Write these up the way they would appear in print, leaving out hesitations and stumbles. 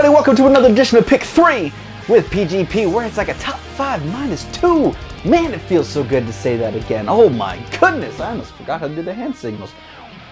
everybody, welcome to another edition of Pick 3 with PGP, where it's like a top 5 minus 2. Man, it feels so good to say that again. Oh my goodness, I almost forgot how to do the hand signals.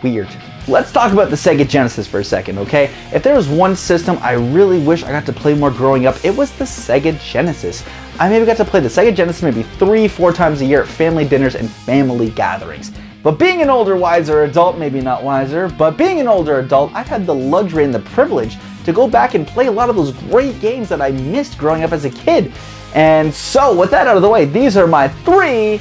Weird. Let's talk about the Sega Genesis for a second, okay? If there was one system I really wish I got to play more growing up, it was the Sega Genesis. I maybe got to play the Sega Genesis maybe 3-4 times a year at family dinners and family gatherings. But being an older, wiser adult, maybe not wiser, but being an older adult, I've had the luxury and the privilege to go back and play a lot of those great games that I missed growing up as a kid. And so, with that out of the way, these are my 3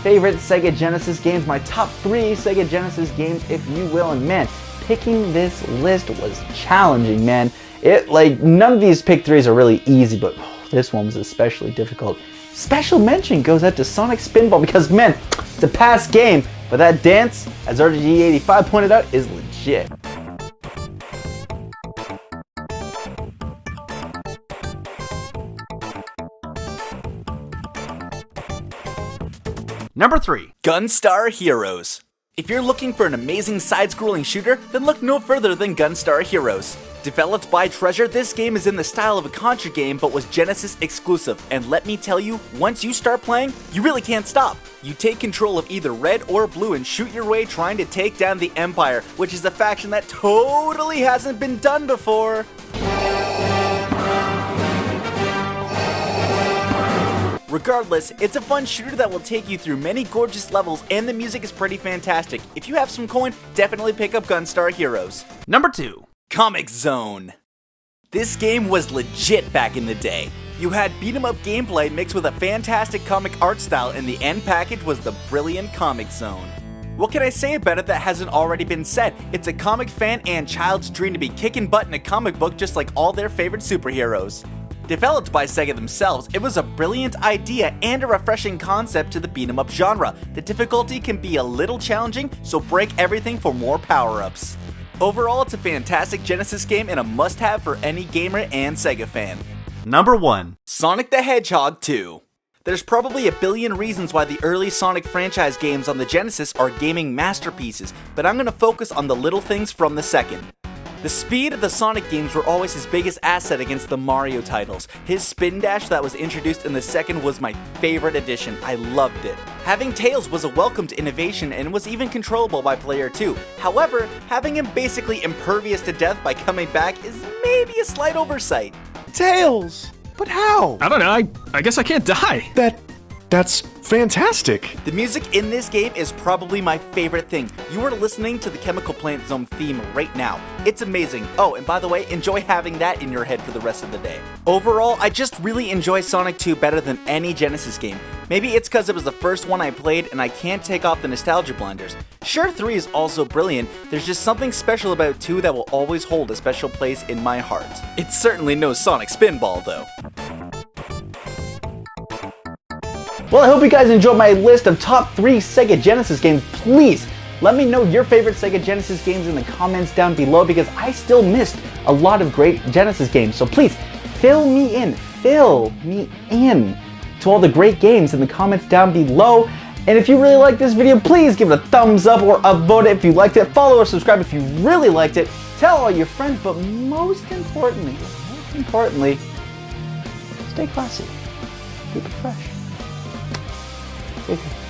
favorite Sega Genesis games, my top 3 Sega Genesis games, if you will. And man, picking this list was challenging, man. None of these pick 3s are really easy, but this one was especially difficult. Special mention goes out to Sonic Spinball because, man, it's a past game, but that dance, as RG85 pointed out, is legit. Number 3, Gunstar Heroes. If you're looking for an amazing side-scrolling shooter, then look no further than Gunstar Heroes. Developed by Treasure, this game is in the style of a Contra game but was Genesis exclusive, and let me tell you, once you start playing, you really can't stop. You take control of either red or blue and shoot your way trying to take down the Empire, which is a faction that totally hasn't been done before. Regardless, it's a fun shooter that will take you through many gorgeous levels, and the music is pretty fantastic. If you have some coin, definitely pick up Gunstar Heroes. Number 2, Comix Zone. This game was legit back in the day. You had beat-em-up gameplay mixed with a fantastic comic art style, and the end package was the brilliant Comix Zone. What can I say about it that hasn't already been said? It's a comic fan and child's dream to be kicking butt in a comic book just like all their favorite superheroes. Developed by Sega themselves, it was a brilliant idea and a refreshing concept to the beat-em-up genre. The difficulty can be a little challenging, so break everything for more power-ups. Overall, it's a fantastic Genesis game and a must-have for any gamer and Sega fan. Number 1, Sonic the Hedgehog 2. There's probably a billion reasons why the early Sonic franchise games on the Genesis are gaming masterpieces, but I'm going to focus on the little things from the second. The speed of the Sonic games were always his biggest asset against the Mario titles. His spin dash that was introduced in the second was my favorite addition. I loved it. Having Tails was a welcomed innovation and was even controllable by player 2. However, having him basically impervious to death by coming back is maybe a slight oversight. Tails! But how? I don't know, I guess I can't die. That's fantastic. The music in this game is probably my favorite thing. You are listening to the Chemical Plant Zone theme right now. It's amazing. Oh, and by the way, enjoy having that in your head for the rest of the day. Overall, I just really enjoy Sonic 2 better than any Genesis game. Maybe it's because it was the first one I played and I can't take off the nostalgia blinders. Sure, 3 is also brilliant. There's just something special about 2 that will always hold a special place in my heart. It's certainly no Sonic Spinball though. Well, I hope you guys enjoyed my list of top 3 Sega Genesis games. Please, let me know your favorite Sega Genesis games in the comments down below because I still missed a lot of great Genesis games. So please, fill me in to all the great games in the comments down below. And if you really like this video, please give it a thumbs up or upvote it if you liked it. Follow or subscribe if you really liked it. Tell all your friends, but most importantly, stay classy. Keep it fresh. Okay.